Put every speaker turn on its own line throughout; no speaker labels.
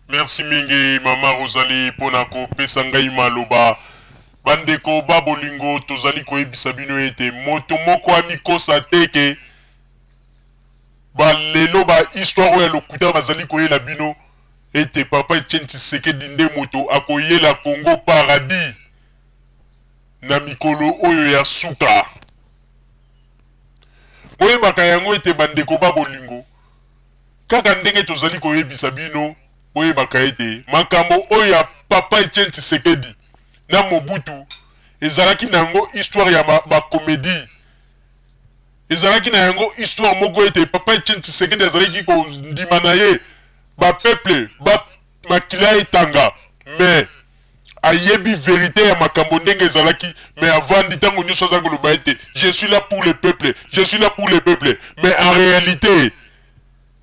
Merci mingi mama Rosalie pona ko pesa ngai maloba. Bandeko babolingo tozali koyebisa bino ete moto moko amikosa teke ba lelo ba histoire oyo ya lokuta bazali koyela bino ete papa Etienne Tshisekedi nde moto akoyela Congo paradis na mikolo oyo ya suka. Boyebaka yango ete bandeko babolingo kaka ndenge tozali koyebisa bino boyebaka ete makambo oyo ya papa Etienne Tshisekedi na Mobutu ezalaki na yango histoire ya bakomedi. Ezalaki na yango histoire moko ete papa Etienne Tshisekedi azalaki kondima na ye bapeuple makila etanga mais ayebi vérité ya makambo ndenge ezalaki mais avandi ntango nyonso aza koloba ete je suis là pour le peuple, je suis là pour le peuple, mais en réalité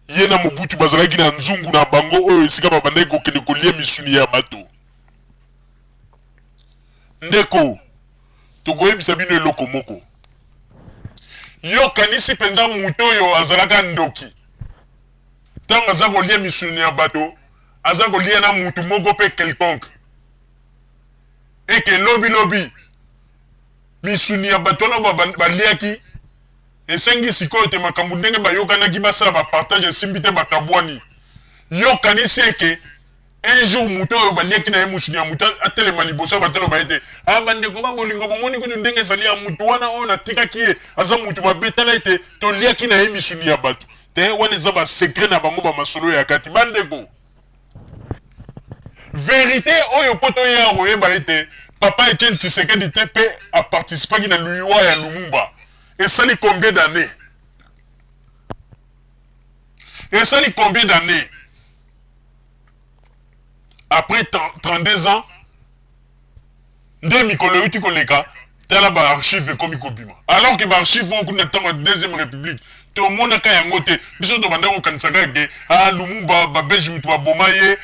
ye na Mobutu bazalaki na nzungu na bango oyo esika babandaki kokende kolia misuni ya bato. Ndeko tokoyebisa bino eloko moko, yo kanisi penza mutu oyo azalaka ndoki ntango aza kolia misuni ya bato aza kolia na mutu moko pe quelconque eke lobi misuni ya bato wana baliaki esengi sikoyo te makambo ndenge bayokanaki basala bapartage esimbi te bakabwani. Yo kanisi eke un jour mutu oyo baliaki na ye musuni ya mutu atelema liboso ya batalo bayete bandeko babolingo bomoni kutu ndenge ezali ya mutu wana oyo natikaki ye aza mutu mabetala ete toliaki na ye misuni ya bato te wana eza basekre na bango bamasolo ya kati. Bandeko vérité oyo po toya koyeba ete papa Etienne Tshisekedi te mpe aparticipaki na luiwa ya Lumumba esali combien d'années? Esali combien d'années? Après 32 ans nde mikolo euti koleka tala ba archive ekomi kobima alors que ba archive okuna ntango ya deuxième république tomonaka yango te biso tobanda kokanisaka eke Lumumba babelge mutu baboma ye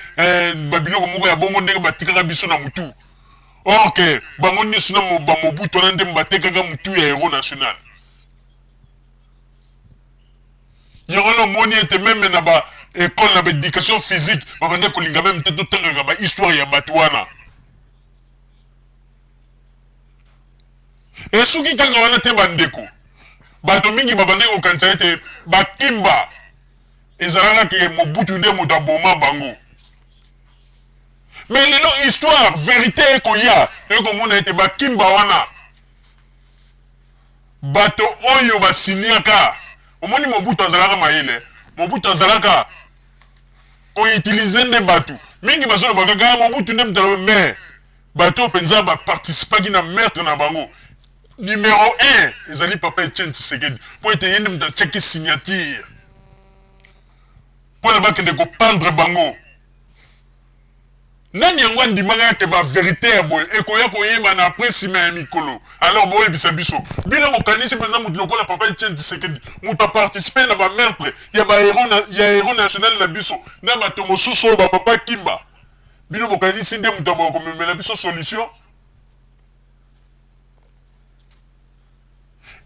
babiloko moko ya bongo ndenge batikaka biso na mutu or ke bango nyonso na bamobutu wana nde batekaka mutu ya héros national. Yango na omoni ete meme na ba école na baéducation physique babanda kolinga meme te totangaka ba histoire ya bato wana. Esuki kaka wana te bandeko bato mingi babanda kokanisa ete bakimba ezalaka ke Mobutu nde moto aboma bango. Mais lelo histoire vérité ekoya ekomona ete bakimba wana bato oyo basiniaka omoni Mobutu azalaka mayele, Mobutu azalaka koutilize nde bato mingi bazolo bakaka Mobutu nde mutalo mais bato penza baparticipaki na meurtre na bango. Numéro 1 ezali papa Etienne Tshisekedi po ete yende mutu atiaki signature po na bakende kopandre bango. Nani yango andimaka yake ba vérité ya boye ekoya koyeba na après sima ya mikolo alors boyebisa biso bino bokanisi mpenza mutu lokola papa Etienne Tshisekedi mutu aparticipe na bameurtre ya héros national na biso na bato mosusu oyo bapapa kimba bino bokanisi nde mutu aboya komemela biso solution.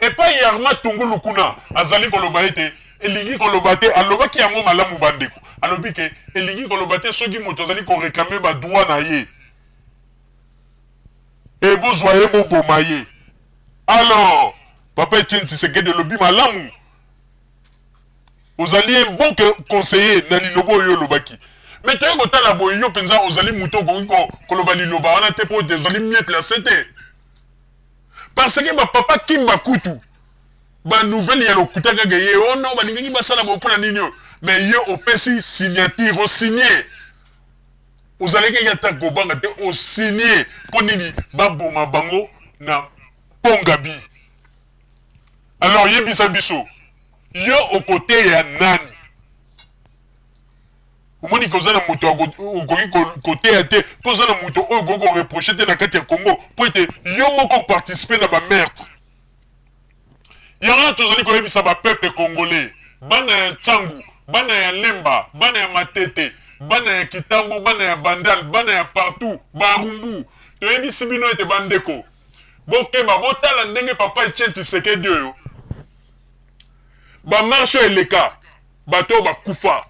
Epai ya Armand Tungulu kuna azali koloba ete elingi koloba te alobaki yango malamu bandeko alobi ke elingi koloba te soki moto azali korekame badroit na ye ebozwa ye boboma ye. Alors papa Etienne Tshisekedi olobi malamu ozali un bon conseiller na liloba oyo olobaki mais toye kotala boye yo mpenza ozali moto okoki koloba liloba wana te po ozali mieux placé te parce que papa kimba kutu ba nouvelle ya lokuta kaka ye ono balingaki basala bo mpona nini yo mais ye opesi signature osigné ozalaki ya ta kobanga te osigné mpo nini baboma bango na pongabi. Alors yebisa biso yo okote ya nani omoni koza na moto okoki koteya te mpo oza na moto oyo okoki koreproche te na kati ya Congo mpo ete yo moko participe na bameurtre. Yango wana tozali koyebisa bapeuple congolais bana ya Tsangu, bana ya Lemba, bana ya Matete, bana ya Kitambo, bana ya Bandal, bana ya partout Barumbu toyebisi bino ete bandeko bokeba botala ndenge papa Etienne Tshisekedi oyo bamarche eleka bato bakufa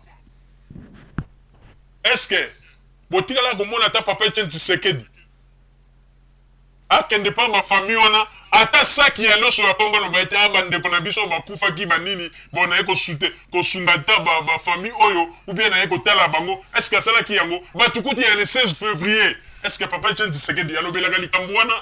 est-ce que botikala komona ata papa Etienne Tshisekedi akende pa bafamille wana ata saki ya loso ya kongo loba ete bandeko na biso bakufaki banini bon naye kosunga ta bafamille oyo ou bien naye kotala bango est-ce que asalaki yango batukuti ya le 16 février est-ce que papa Etienne Tshisekedi alobelaka likambo wana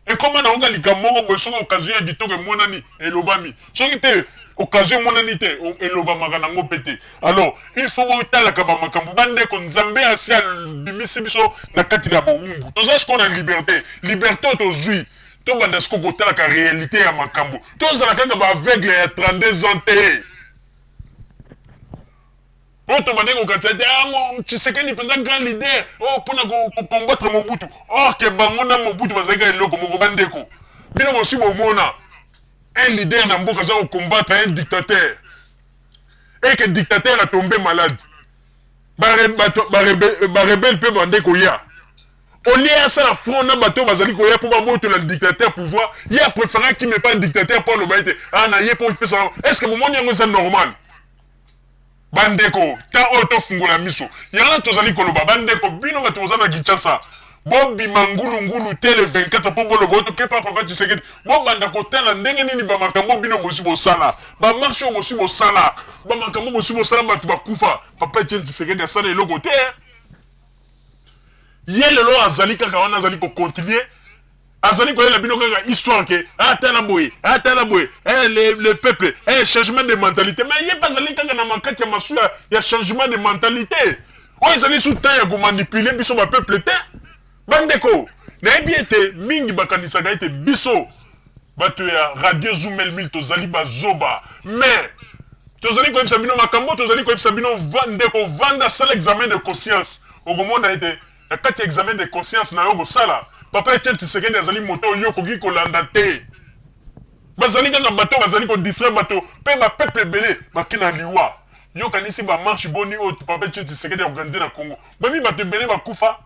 ekoma na onga likambo moko boye soki occasion ya kitoko emonani elobami soki te occasion emonani te elobamaka nango mpe te alors il faut botalaka bamakambo bandeko nzambe asi abimisi biso na kati na bowumbu toza siko na liberté liberté oyo tozwi tobanda siko kotalaka réalité ya makambo tozala kaka baaveugle ya 32 ans te oyo tobande kokanisa te Tshisekedi mpenza grand leader oyo mpona kokombattre Mobutu or ke bango na Mobutu bazalaki eloko moko bandeko bino bosi bomona un leader na mboka aza kokombattre un dictateur et que dictateur a tombé malade barebele mpe bande koya olie asala front na bato bazali koya mpo bamotola dictateur pouvoir ye apréféraki me pas dictateur mpo aloba ete na ye mpo pesa est ce que bomoni yango eza normal bandeko ta oyo tofungola miso yango tozali koloba bandeko bino bato boza na Kinshasa bobima ngulungulu te le 24 mpo boloba oyo tokepa papa Tshisekedi bobanda kotala ndenge nini bamakambo bino bosi bosala bamarshe oyo bosi bosala bamakambo bosi bosala bato bakufa papa Etienne Tshisekedi asala eloko te ye lelo azali kaka wana azali kocontinue azali koyela bino kaka histoire ke atala boye le peuple changement de mentalité mais ye bazali kaka na makati ya masuya ya changement de mentalité oyo ezali sous temps ya komanipule biso bapeuple te bandeko nayebi ete mingi bakanisaka ete biso bato ya radio Zoomel 1000 tozali bazoba mais tozali koyebisa bino makambo tozali koyebisa bino ndeko vanda asala examen de conscience okomona ete na kati ya examen de conscience na yo kosala papa Etienne Tshisekedi azali moto oyo koki kolanda te bazali kaka bato bazali kodistraire bato mpe bapeuple ebele baki na liwa yokanisi bamarshe boni oyo papa Etienne Tshisekedi akokanzi na Congo bomi bato ebele bakufa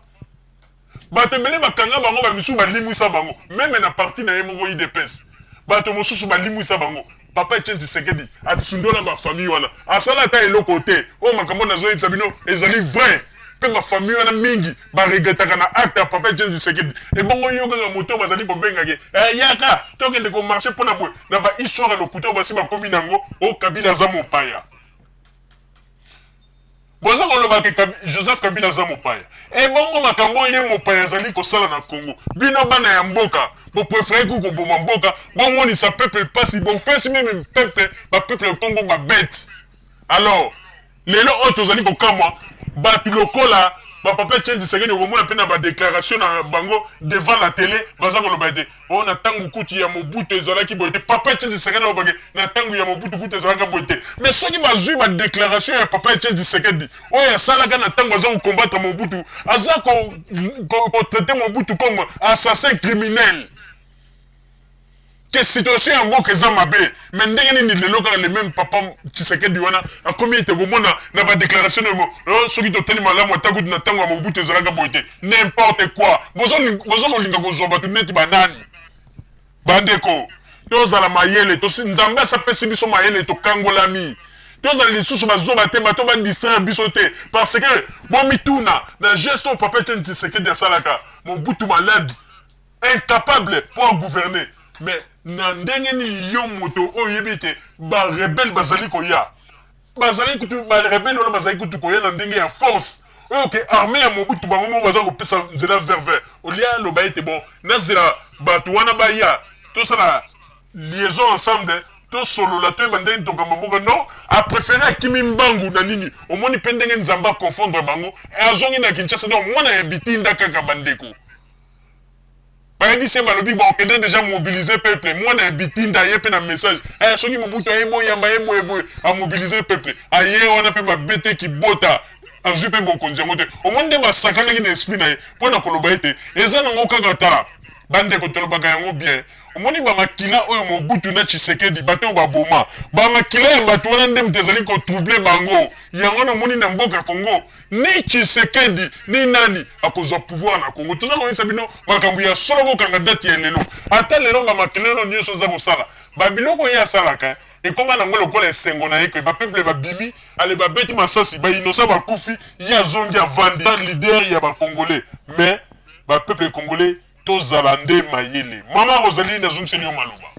bato ebele bakanga bango bamisusu balimwisa bango meme na parti na ye moko UDPS bato mosusu balimwisa bango papa Etienne Tshisekedi asundola bafamille wana asala ata eloko te oyo makambo nazoyebisa bino ezali vrai mpe bafamille wana mingi baregretaka na acte ya papa Etienne Tshisekedi ebongo yo kaka moto bazali kobengaki yaka tokende komarche mpona boye na bahistoire ya lokuta oyo basi bakomi nango oyo Kabila aza mopaya boza kolobaka Joseph Kabila aza mopaya ebongo makambo ye mopaya azali kosala na Congo bino bana ya mboka boprefere ku koboma mboka bomonisa peuple pasi bopesi meme peuple bapeuple ya Congo babete alors lelo oyo tozali kokamwa bato lokola bapapa Etienne Tshisekedi okomona mpe na badéclaration na bango devant la télé baza koloba ete oyo na ntango kutu ya Mobutu ezalaki boye te papa Etienne Tshisekedi alobaki na ntango ya Mobutu kutu ezalaka boye te mais soki bazwi badéclaration ya papa Etienne Tshisekedi oyo asalaka na ntango aza kokombattre Mobutu aza kotraite Mobutu comme assassin criminel que situation ya mboka eza mabe mais ndenge nini lelo kaka le même papa Tshisekedi wana akomi ete komona na badéclaration oyo soki totali malamu ata kutu na ntango ya Mobutu ezalaka boye te n'importe quoi boza kolinga kozwa bato neti banani bandeko tozala mayele nzambe asapesi biso mayele tokangolami tozala lisusu bazoba te bato badistraire biso te parce que bomituna na geste oyo papa Etienne Tshisekedi asalaka Mobutu malade incapable pour gouverner mais na ndenge nini yo moto oyo yebi ete barebele bazali koya bazali kutu barebele wana bazali kutu koya na ndenge ya force oyo ke armée ya Mobutu bango mo baza kopesa nzela vert olia aloba ete bon nazela bato wana baya tosala liaison ensemble tosolola toyeba ndenge tokamba mboka non apréféré akimi mbangu na nini omoni mpe ndenge nzambe akonfondre bango azongi na Kinshasa donc mwana ya bitinda kaka bandeko bayebisi ye balobi bakende déjà mobiliser peuple mwana ya bitinda aye mpe na message soki Mobutu aye boyamba ye boyeboye amobiliser peuple aye wana mpe babeteki bota azwi mpe bokonzi yango te omoni nde basakanaki na esprit na ye mpona koloba ete eza nango kaka ta bandeko tolobaka yango bien omoni bamakila oyo Mobutu na Tshisekedi bato oyo baboma bamakila ya bato wana nde moto ezali kotrouble bango yango na omoni na mboka Congo ni Tshisekedi ni nani akozwa pouvoir na Congo toza koyebisa bino makambo ya solo kokanga date ya lelo ata lelo bamakila oyo nyonso eza kosala babiloko ye asalaka ekoma nango lokola esengo na ye ke bapeuple babimi ale babeti masasi bainosa bakufi ye azongi avandi leader ya bacongolais mais bapeuple congolais tozala nde mayele mama rosalie nazongiseli yo maloba